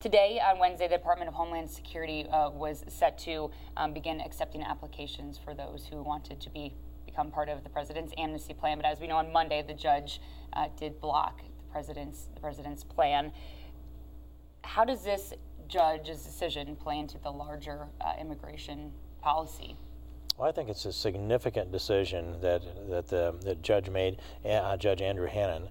Today, on Wednesday, the Department of Homeland Security was set to begin accepting applications for those who wanted to become part of the president's amnesty plan. But as we know, on Monday, the judge did block the president's plan. How does this judge's decision play into the larger immigration policy? Well, I think it's a significant decision that the judge made, Judge Andrew Hannon,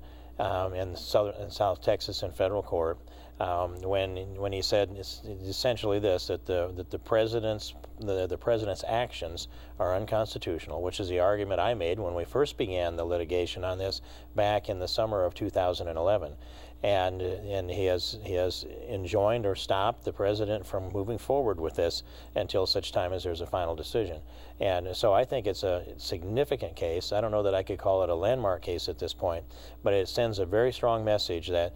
in South Texas in federal court, when he said essentially this, that the president's actions are unconstitutional, which is the argument I made when we first began the litigation on this back in the summer of 2011. And he has enjoined or stopped the president from moving forward with this until such time as there's a final decision. And so I think it's a significant case. I don't know that I could call it a landmark case at this point, but it sends a very strong message that,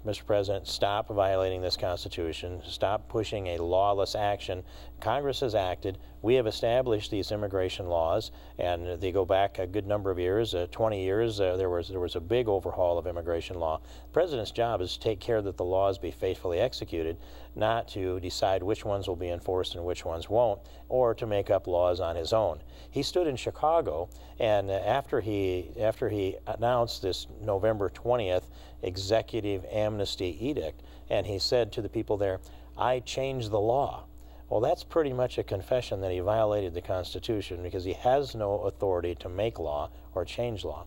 Mr. President, stop violating this Constitution, stop pushing a lawless action. Congress has acted. We have established these immigration laws, and they go back a good number of years, 20 years. There was a big overhaul of immigration law. The president's job is to take care that the laws be faithfully executed, not to decide which ones will be enforced and which ones won't, or to make up laws on his own. He stood in Chicago, and after he announced this November 20th executive amnesty edict, and he said to the people there, "I changed the law." Well, that's pretty much a confession that he violated the Constitution, because he has no authority to make law or change law.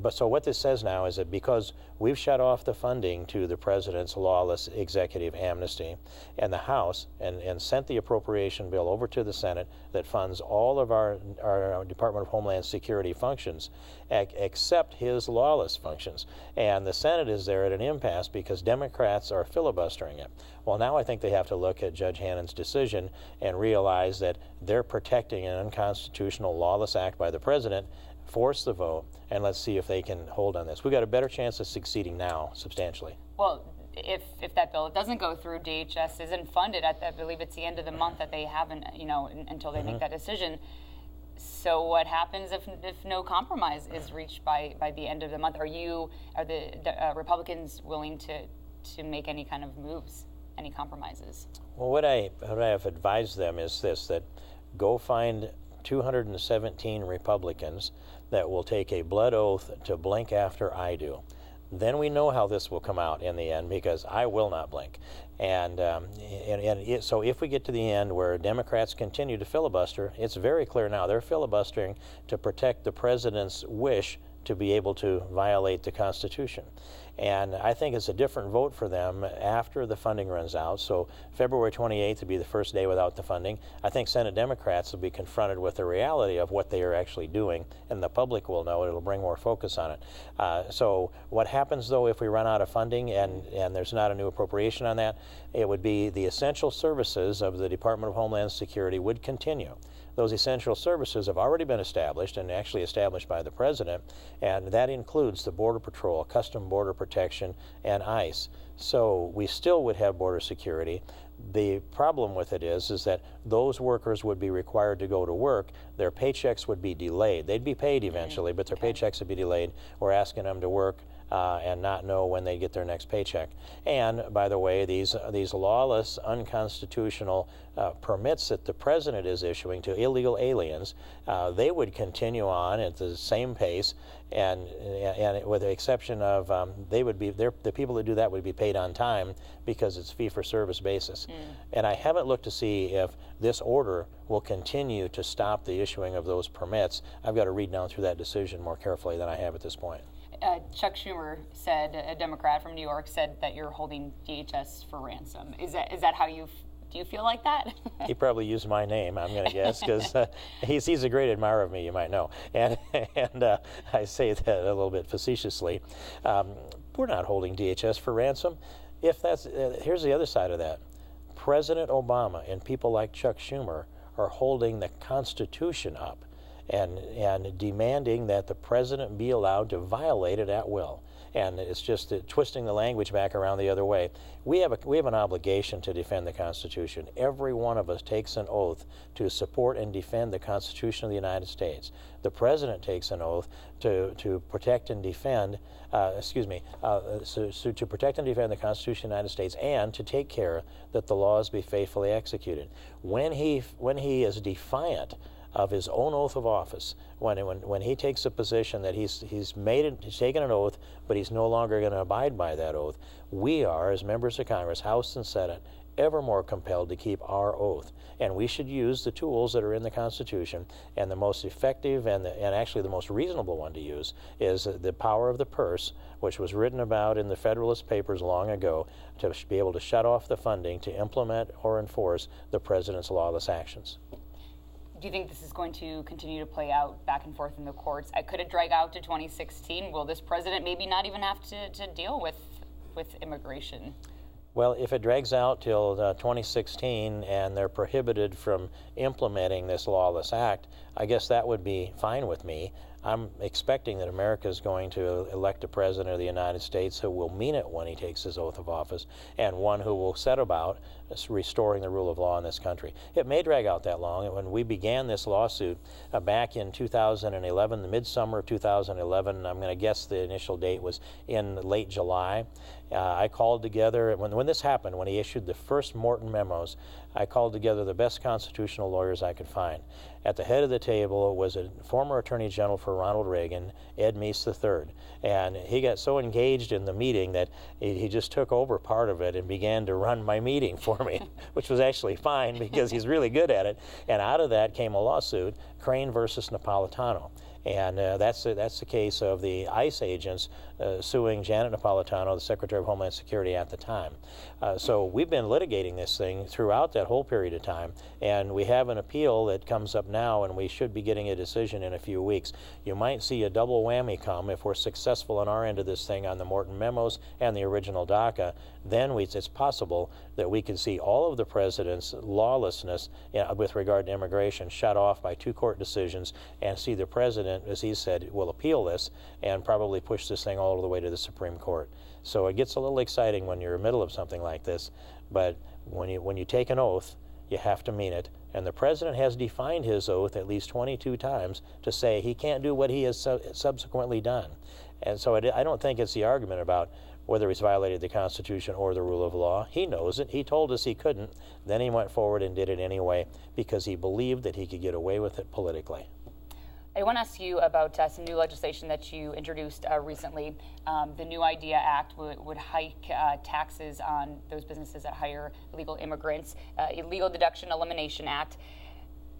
So what this says now is that because we've shut off the funding to the president's lawless executive amnesty, and the House and sent the appropriation bill over to the Senate that funds all of our Department of Homeland Security functions except his lawless functions, and the Senate is there at an impasse because Democrats are filibustering it. Well, now I think they have to look at Judge Hannon's decision and realize that they're protecting an unconstitutional lawless act by the president. Force the vote, and let's see if they can hold on this. We've got a better chance of succeeding now, substantially. Well, if that bill doesn't go through, DHS isn't funded at, I believe it's the end of the month that they haven't, until they make that decision. So what happens if no compromise is reached by the end of the month? Are the Republicans willing to make any kind of moves, any compromises? Well, what I have advised them is this, that go find 217 Republicans that will take a blood oath to blink after I do. Then we know how this will come out in the end, because I will not blink. So if we get to the end where Democrats continue to filibuster, it's very clear now they're filibustering to protect the president's wish to be able to violate the Constitution. And I think it's a different vote for them after the funding runs out. So February 28th would be the first day without the funding. I think Senate Democrats will be confronted with the reality of what they are actually doing, and the public will know. It'll bring more focus on it. So what happens, though, if we run out of funding and there's not a new appropriation on that? It would be the essential services of the Department of Homeland Security would continue. Those essential services have already been established, and actually established by the president, and that includes the Border Patrol, Custom Border Protection, and ICE. So we still would have border security. The problem with it is that those workers would be required to go to work. Their paychecks would be delayed. They'd be paid eventually, but their paychecks would be delayed. We're asking them to work and not know when they get their next paycheck. And by the way, these lawless, unconstitutional permits that the president is issuing to illegal aliens, they would continue on at the same pace, and with the exception of the people that do that would be paid on time, because it's fee-for-service basis. And I haven't looked to see if this order will continue to stop the issuing of those permits. I've got to read down through that decision more carefully than I have at this point. Chuck Schumer said, a Democrat from New York, said that you're holding DHS for ransom. Is that how do you feel like that? He probably used my name, I'm going to guess, because he's a great admirer of me, you might know. And I say that a little bit facetiously. We're not holding DHS for ransom. If that's here's the other side of that. President Obama and people like Chuck Schumer are holding the Constitution up and demanding that the president be allowed to violate it at will. and it's just twisting the language back around the other way. We have an obligation to defend the Constitution. Every one of us takes an oath to support and defend the Constitution of the United States. The President takes an oath to protect and defend, to protect and defend the Constitution of the United States, and to take care that the laws be faithfully executed. When he is defiant of his own oath of office, when he takes a position that he's taken an oath, but he's no longer going to abide by that oath, we are, as members of Congress, House and Senate, ever more compelled to keep our oath. And we should use the tools that are in the Constitution, and the most effective and actually the most reasonable one to use is the power of the purse, which was written about in the Federalist Papers long ago, to be able to shut off the funding to implement or enforce the President's lawless actions. Do you think this is going to continue to play out back and forth in the courts? Could it drag out to 2016? Will this president maybe not even have to deal with immigration? Well, if it drags out till 2016 and they're prohibited from implementing this lawless act, I guess that would be fine with me. I'm expecting that America is going to elect a president of the United States who will mean it when he takes his oath of office, and one who will set about restoring the rule of law in this country. It may drag out that long. When we began this lawsuit back in 2011, the midsummer of 2011, I'm going to guess the initial date was in late July. I called together, when this happened, when he issued the first Morton memos, I called together the best constitutional lawyers I could find. At the head of the table was a former Attorney General for Ronald Reagan, Ed Meese III. And he got so engaged in the meeting that he just took over part of it and began to run my meeting for me, which was actually fine because he's really good at it. And out of that came a lawsuit, Crane versus Napolitano. And that's the case of the ICE agents suing Janet Napolitano, the Secretary of Homeland Security at the time. So we've been litigating this thing throughout that whole period of time, and we have an appeal that comes up now, and we should be getting a decision in a few weeks. You might see a double whammy come if we're successful on our end of this thing on the Morton memos and the original DACA. Then it's possible that we could see all of the president's lawlessness with regard to immigration shut off by 2 court decisions, and see the president, as he said, will appeal this and probably push this thing all the way to the Supreme Court. So it gets a little exciting when you're in the middle of something like this, but when you take an oath, you have to mean it. And the president has defined his oath at least 22 times to say he can't do what he has subsequently done. And so I don't think it's the argument about whether he's violated the Constitution or the rule of law. He knows it. He told us he couldn't. Then he went forward and did it anyway because he believed that he could get away with it politically. I want to ask you about some new legislation that you introduced recently. The New IDEA Act would hike taxes on those businesses that hire illegal immigrants. Illegal Deduction Elimination Act.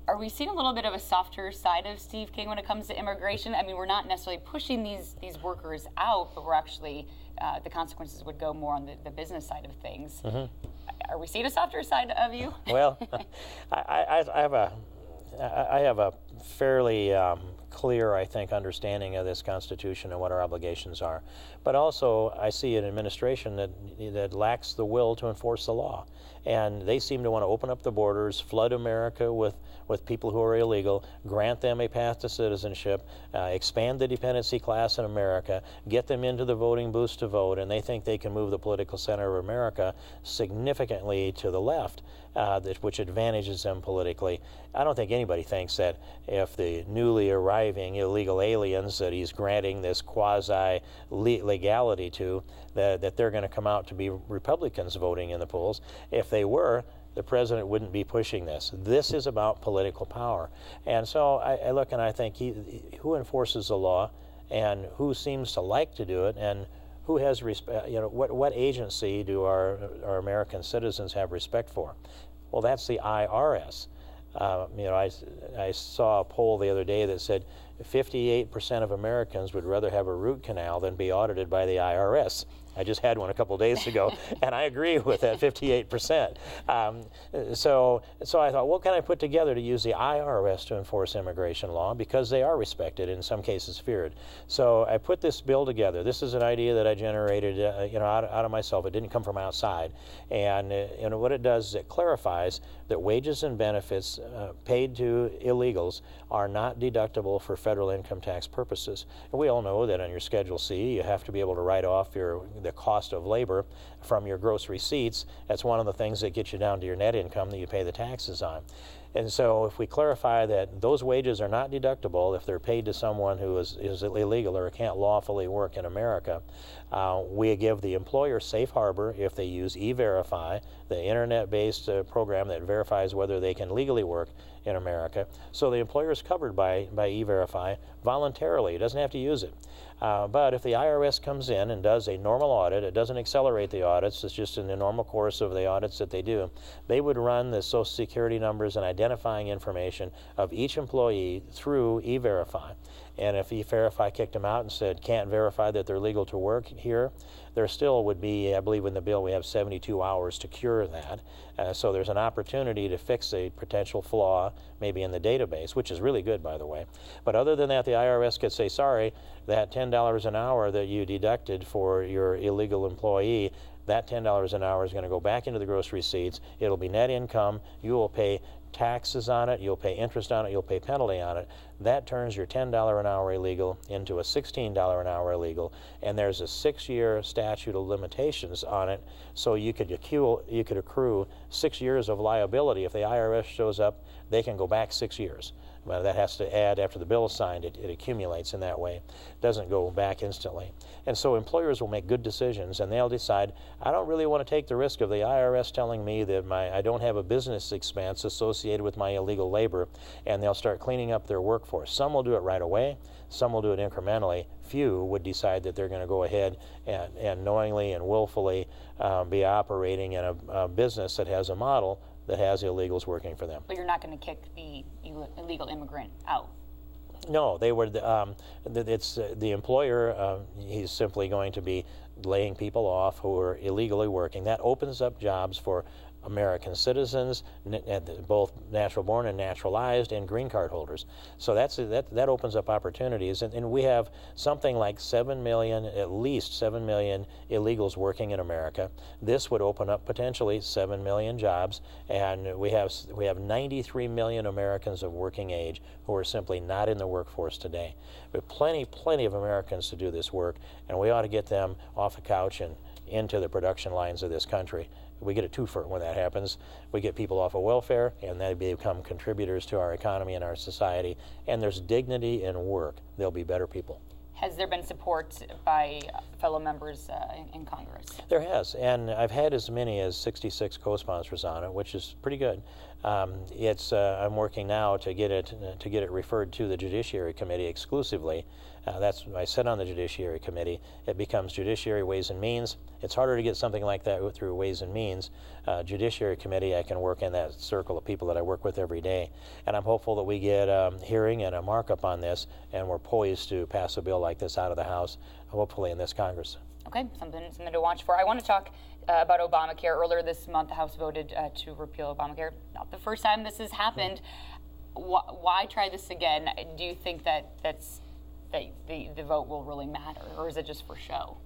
Are we seeing a little bit of a softer side of Steve King when it comes to immigration? I mean, we're not necessarily pushing these workers out, but we're actually, the consequences would go more on the business side of things. Mm-hmm. Are we seeing a softer side of you? Well, I have a fairly clear, I think, understanding of this Constitution and what our obligations are. But also, I see an administration that lacks the will to enforce the law. And they seem to want to open up the borders, flood America with people who are illegal, grant them a path to citizenship, expand the dependency class in America, get them into the voting booths to vote, and they think they can move the political center of America significantly to the left, which advantages them politically. I don't think anybody thinks that if the newly arriving illegal aliens that he's granting this quasi-legality to, that they're going to come out to be Republicans voting in the polls. If they were, the president wouldn't be pushing this. This is about political power. And so I look and I think who enforces the law and who seems to like to do it and who has respect, what agency do our American citizens have respect for? Well, that's the IRS. I saw a poll the other day that said 58% of Americans would rather have a root canal than be audited by the IRS. I just had one a couple days ago, and I agree with that 58%. So I thought, what can I put together to use the IRS to enforce immigration law, because they are respected, in some cases feared. So I put this bill together. This is an idea that I generated out of myself. It didn't come from outside. And what it does is it clarifies that wages and benefits paid to illegals are not deductible for federal income tax purposes. And we all know that on your Schedule C, you have to be able to write off the cost of labor from your gross receipts. That's one of the things that gets you down to your net income that you pay the taxes on. And so if we clarify that those wages are not deductible if they're paid to someone who is illegal or can't lawfully work in America, we give the employer safe harbor if they use E-Verify, the internet-based program that verifies whether they can legally work in America. So the employer is covered by E-Verify voluntarily. He doesn't have to use it. But if the IRS comes in and does a normal audit, it doesn't accelerate the audits, it's just in the normal course of the audits that they do, they would run the Social Security numbers and identifying information of each employee through E-Verify. And if E-Verify kicked them out and said, can't verify that they're legal to work here, there still would be, I believe in the bill we have 72 hours to cure that. So there's an opportunity to fix a potential flaw maybe in the database, which is really good, by the way. But other than that, the IRS could say, sorry, that $10 an hour that you deducted for your illegal employee, that $10 an hour is going to go back into the gross receipts. It'll be net income. You will pay taxes on it, you'll pay interest on it, you'll pay penalty on it. That turns your $10 an hour illegal into a $16 an hour illegal, and there's a 6-year statute of limitations on it, so you could accrue 6 years of liability. If the IRS shows up, they can go back 6 years. Well, that has to add after the bill is signed. It accumulates in that way. It doesn't go back instantly. And so employers will make good decisions, and they'll decide, I don't really want to take the risk of the IRS telling me that I don't have a business expense associated with my illegal labor, and they'll start cleaning up their workforce. Some will do it right away. Some will do it incrementally. Few would decide that they're going to go ahead and knowingly and willfully be operating in a business that has a model that has illegals working for them. But you're not going to kick the illegal immigrant out? No, they would. It's the employer. He's simply going to be laying people off who are illegally working. That opens up jobs for American citizens, both natural-born and naturalized, and green card holders. So that opens up opportunities, and we have something like 7 million, at least 7 million illegals working in America. This would open up potentially 7 million jobs, and we have 93 million Americans of working age who are simply not in the workforce today. We have plenty of Americans to do this work, and we ought to get them off the couch and into the production lines of this country. We get a twofer when that happens. We get people off of welfare, and they become contributors to our economy and our society, and there's dignity in work. They'll be better people. Has there been support by fellow members in Congress? There has, and I've had as many as 66 co-sponsors on it, which is pretty good. I'm working now to get it referred to the Judiciary Committee exclusively. I sit on the Judiciary Committee. It becomes Judiciary Ways and Means. It's harder to get something like that through Ways and Means. Judiciary Committee, I can work in that circle of people that I work with every day. And I'm hopeful that we get a hearing and a markup on this, and we're poised to pass a bill like this out of the House, hopefully in this Congress. Okay, something to watch for. I want to talk about Obamacare. Earlier this month, the House voted to repeal Obamacare. Not the first time this has happened. Why try this again? Do you think that the vote will really matter, or is it just for show?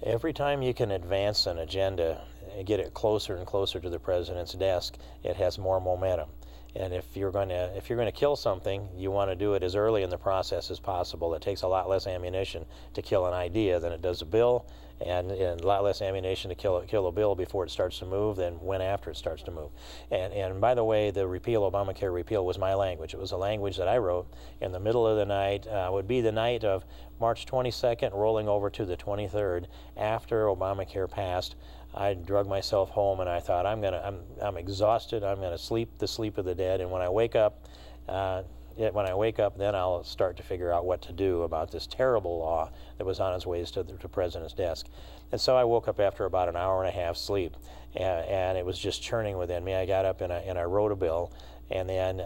Every time you can advance an agenda and get it closer and closer to the president's desk, it has more momentum. And if you're going to kill something, you want to do it as early in the process as possible. It takes a lot less ammunition to kill an idea than it does a bill, and a lot less ammunition to kill a bill before it starts to move than when after it starts to move. And by the way, the Obamacare repeal was my language. It was a language that I wrote in the middle of the night. Would be the night of March 22nd, rolling over to the 23rd, after Obamacare passed. I drug myself home, and I thought, I'm exhausted. I'm going to sleep the sleep of the dead. And when I wake up, then I'll start to figure out what to do about this terrible law that was on its way to the president's desk. And so I woke up after about an hour and a half sleep, and it was just churning within me. I got up and I wrote a bill, And then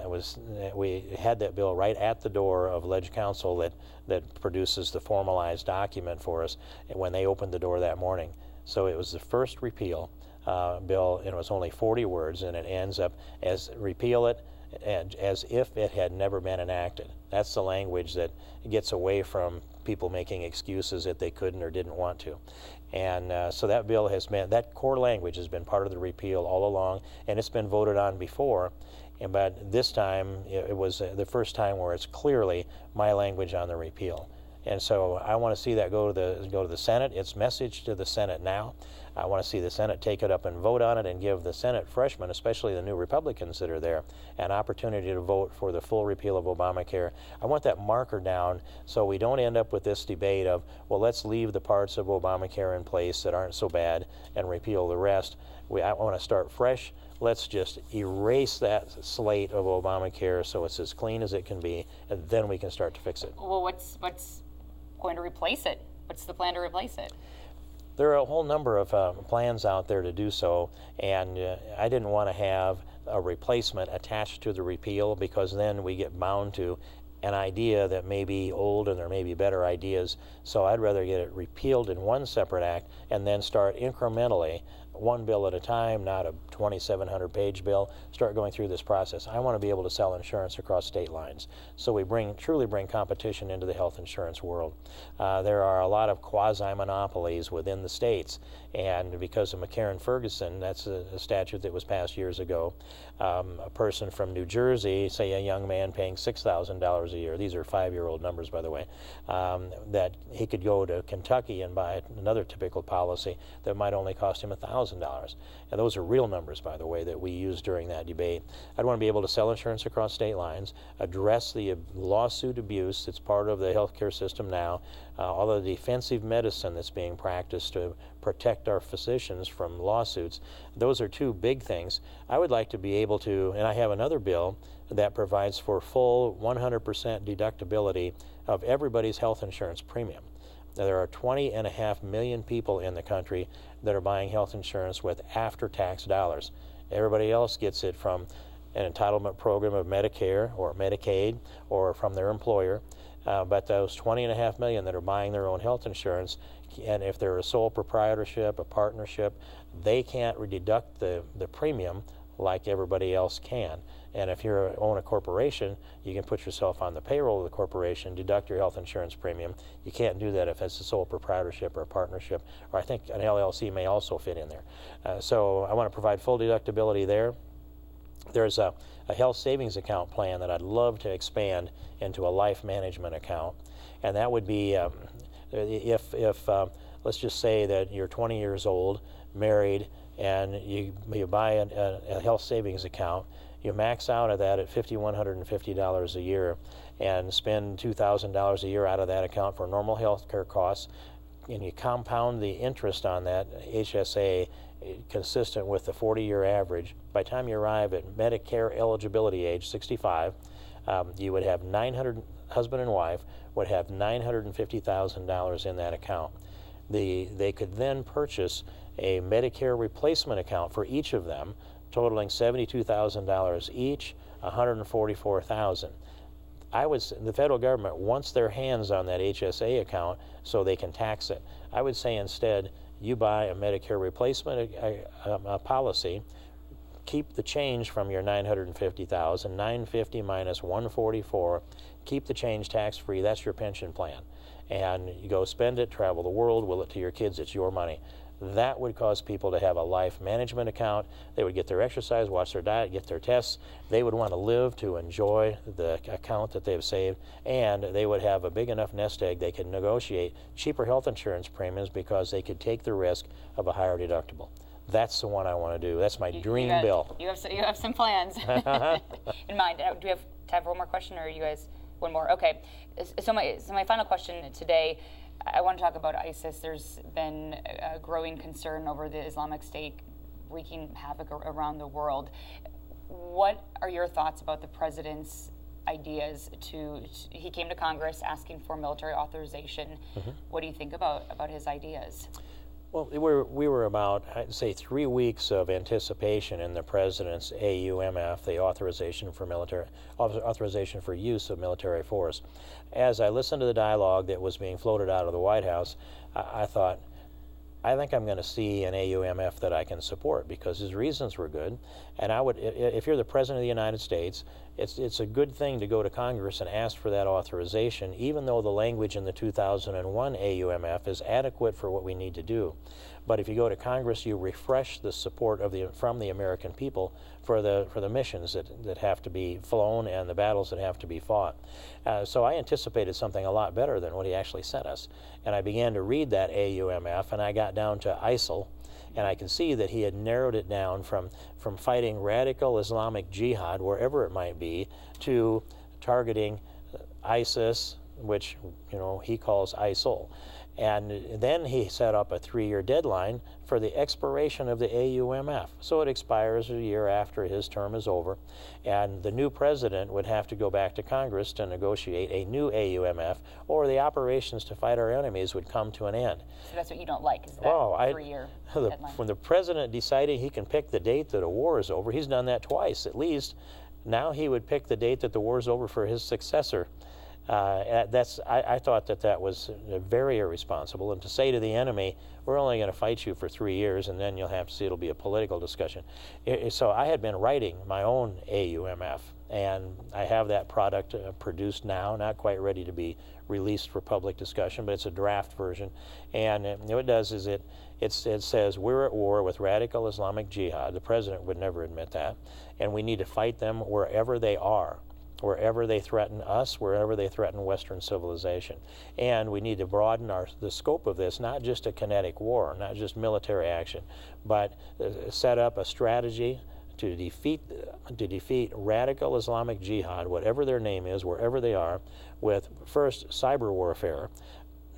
we had that bill right at the door of Ledge Council that produces the formalized document for us when they opened the door that morning. So it was the first repeal bill, and it was only 40 words, and it ends up as repeal it and as if it had never been enacted. That's the language that gets away from people making excuses that they couldn't or didn't want to. And so that bill has been, that core language has been part of the repeal all along, and it's been voted on before. But this time, it was the first time where it's clearly my language on the repeal. And so I want to see that go to the Senate. It's message to the Senate now. I want to see the Senate take it up and vote on it and give the Senate freshmen, especially the new Republicans that are there, an opportunity to vote for the full repeal of Obamacare. I want that marker down so we don't end up with this debate of, well, let's leave the parts of Obamacare in place that aren't so bad and repeal the rest. I want to start fresh. Let's just erase that slate of Obamacare so it's as clean as it can be, and then we can start to fix it. Well, what's going to replace it? What's the plan to replace it? There are a whole number of plans out there to do so, and I didn't want to have a replacement attached to the repeal, because then we get bound to an idea that may be old and there may be better ideas. So I'd rather get it repealed in one separate act and then start incrementally, one bill at a time, not a 2,700-page bill, start going through this process. I want to be able to sell insurance across state lines, so we truly bring competition into the health insurance world. There are a lot of quasi-monopolies within the states, and because of McCarran-Ferguson, that's a statute that was passed years ago, a person from New Jersey, say a young man paying $6,000 a year, these are 5-year-old numbers, by the way, that he could go to Kentucky and buy another typical policy that might only cost him $1,000. And those are real numbers, by the way, that we used during that debate. I'd want to be able to sell insurance across state lines, address the lawsuit abuse that's part of the healthcare system now, all of the defensive medicine that's being practiced to protect our physicians from lawsuits. Those are two big things. I would like to be able to, and I have another bill that provides for full 100% deductibility of everybody's health insurance premium. There are 20.5 million people in the country that are buying health insurance with after-tax dollars. Everybody else gets it from an entitlement program of Medicare or Medicaid or from their employer. But those 20.5 million that are buying their own health insurance, and if they're a sole proprietorship, a partnership, they can't deduct the premium like everybody else can. And if you own a corporation, you can put yourself on the payroll of the corporation, deduct your health insurance premium. You can't do that if it's a sole proprietorship or a partnership, or I think an LLC may also fit in there. So I want to provide full deductibility there. There's a health savings account plan that I'd love to expand into a life management account. And that would be if let's just say that you're 20 years old, married, and you buy a health savings account. You max out of that at $5,150 a year and spend $2,000 a year out of that account for normal health care costs, and you compound the interest on that HSA consistent with the 40-year average. By the time you arrive at Medicare eligibility age, 65, you would have husband and wife would have $950,000 in that account. They could then purchase a Medicare replacement account for each of them, totaling $72,000 each, $144,000. The federal government wants their hands on that HSA account so they can tax it. I would say instead, you buy a Medicare replacement policy, keep the change from your $950,000, $950 minus $144, keep the change tax-free. That's your pension plan. And you go spend it, travel the world, will it to your kids, it's your money. That would cause people to have a life management account. They would get their exercise, watch their diet, get their tests. They would want to live to enjoy the account that they've saved, and they would have a big enough nest egg they could negotiate cheaper health insurance premiums because they could take the risk of a higher deductible. That's the one I want to do. That's my dream bill. You have some plans in mind. Do we have time for one more question, or are you guys one more? Okay. So my final question today, I want to talk about ISIS. There's been a growing concern over the Islamic State wreaking havoc around the world. What are your thoughts about the president's ideas he came to Congress asking for military authorization. Mm-hmm. What do you think about his ideas? Well, we were about, I'd say, 3 weeks of anticipation in the president's AUMF, the authorization for use of military force. As I listened to the dialogue that was being floated out of the White House, I thought, I think I'm going to see an AUMF that I can support because his reasons were good. And I would, if you're the President of the United States, it's a good thing to go to Congress and ask for that authorization, even though the language in the 2001 AUMF is adequate for what we need to do. But if you go to Congress, you refresh the support from the American people for the missions that have to be flown and the battles that have to be fought. So I anticipated something a lot better than what he actually sent us. And I began to read that AUMF, and I got down to ISIL, and I can see that he had narrowed it down from fighting radical Islamic jihad, wherever it might be, to targeting ISIS, which he calls ISIL. And then he set up a 3-year deadline for the expiration of the AUMF. So it expires a year after his term is over, and the new president would have to go back to Congress to negotiate a new AUMF, or the operations to fight our enemies would come to an end. So that's what you don't like, is that 3-year deadline? When the president decided he can pick the date that a war is over, he's done that twice at least. Now he would pick the date that the war is over for his successor. I thought that was very irresponsible, and to say to the enemy, we're only going to fight you for 3 years and then you'll have to see it'll be a political discussion. So I had been writing my own AUMF, and I have that product produced now, not quite ready to be released for public discussion, but it's a draft version. And what it does is it says we're at war with radical Islamic jihad. The president would never admit that, and we need to fight them wherever they are, wherever they threaten us, wherever they threaten Western civilization. And we need to broaden the scope of this, not just a kinetic war, not just military action, but set up a strategy to defeat radical Islamic jihad, whatever their name is, wherever they are, with first cyber warfare.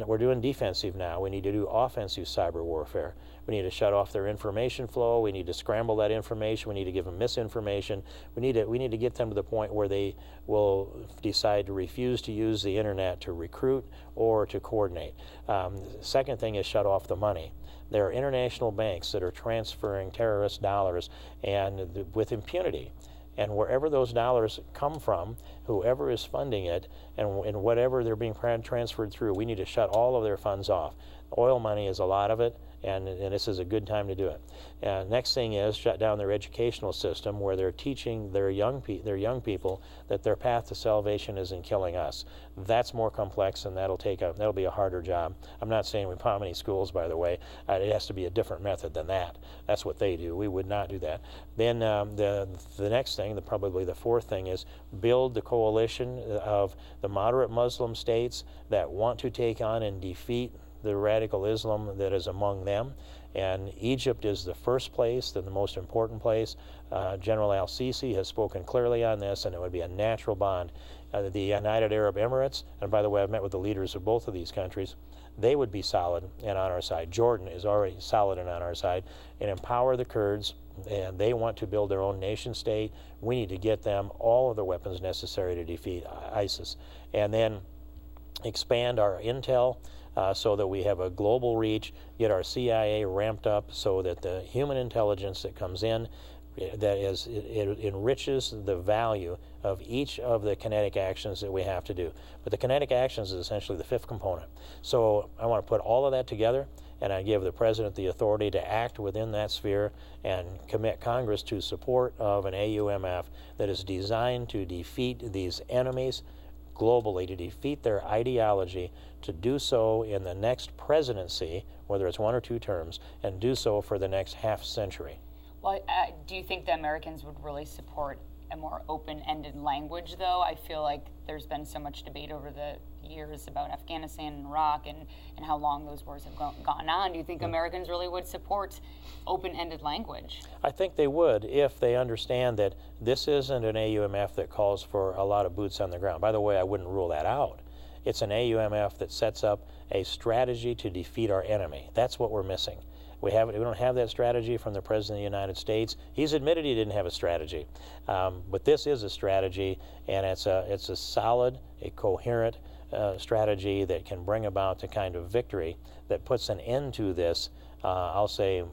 We're doing defensive now. We need to do offensive cyber warfare. We need to shut off their information flow. We need to scramble that information. We need to give them misinformation. We need to get them to the point where they will decide to refuse to use the internet to recruit or to coordinate. Second thing is shut off the money. There are international banks that are transferring terrorist dollars and with impunity. And wherever those dollars come from, whoever is funding it, and whatever they're being transferred through, we need to shut all of their funds off. Oil money is a lot of it, and this is a good time to do it. Next thing is shut down their educational system, where they're teaching their young people that their path to salvation is in killing us. That's more complex, and that'll be a harder job. I'm not saying we bomb any schools, by the way. It has to be a different method than that. That's what they do. We would not do that. Then the next thing, probably the fourth thing, is build the coalition of the moderate Muslim states that want to take on and defeat the radical Islam that is among them. And Egypt is the first place, the most important place. General al-Sisi has spoken clearly on this, and it would be a natural bond. The United Arab Emirates, and by the way, I've met with the leaders of both of these countries, they would be solid and on our side. Jordan is already solid and on our side. And empower the Kurds, and they want to build their own nation state. We need to get them all of the weapons necessary to defeat ISIS. And then expand our intel, so that we have a global reach, get our CIA ramped up so that the human intelligence that comes in, it enriches the value of each of the kinetic actions that we have to do. But the kinetic actions is essentially the fifth component. So I want to put all of that together, and I give the president the authority to act within that sphere and commit Congress to support of an AUMF that is designed to defeat these enemies globally, to defeat their ideology, to do so in the next presidency, whether it's 1 or 2 terms, and do so for the next half century. Well, do you think the Americans would really support a more open-ended language, though? I feel like there's been so much debate over the years about Afghanistan and Iraq and how long those wars have gone on. Do you think Americans really would support open-ended language? I think they would if they understand that this isn't an AUMF that calls for a lot of boots on the ground. By the way, I wouldn't rule that out. It's an AUMF that sets up a strategy to defeat our enemy. That's what we're missing. We don't have that strategy from the President of the United States. He's admitted he didn't have a strategy. But this is a strategy, and it's a solid, a coherent strategy that can bring about the kind of victory that puts an end to this I'll say,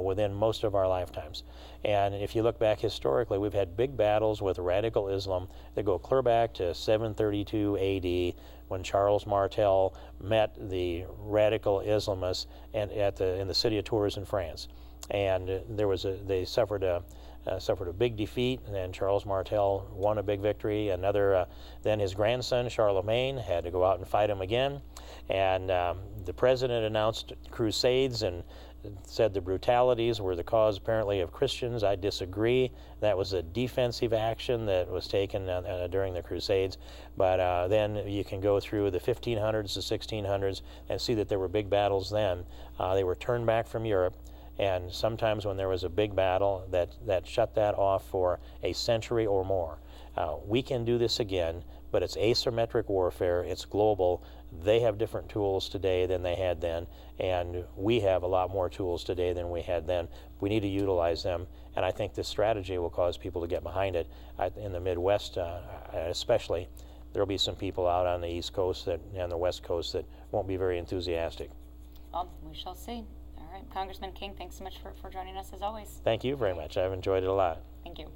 within most of our lifetimes. And if you look back historically, we've had big battles with radical Islam that go clear back to 732 AD, when Charles Martel met the radical Islamists in the city of Tours in France. And they suffered a big defeat, and then Charles Martel won a big victory. Then his grandson Charlemagne had to go out and fight him again, and the president announced crusades and said the brutalities were the cause apparently of Christians. I disagree. That was a defensive action that was taken during the Crusades. But then you can go through the 1500s, the 1600s, and see that there were big battles then. They were turned back from Europe. And sometimes when there was a big battle, that shut that off for a century or more. We can do this again, but it's asymmetric warfare. It's global. They have different tools today than they had then, and we have a lot more tools today than we had then. We need to utilize them, and I think this strategy will cause people to get behind it. In the Midwest especially, there will be some people out on the East Coast and the West Coast that won't be very enthusiastic. Well, we shall see. All right, Congressman King, thanks so much for joining us as always. Thank you very much. I've enjoyed it a lot. Thank you.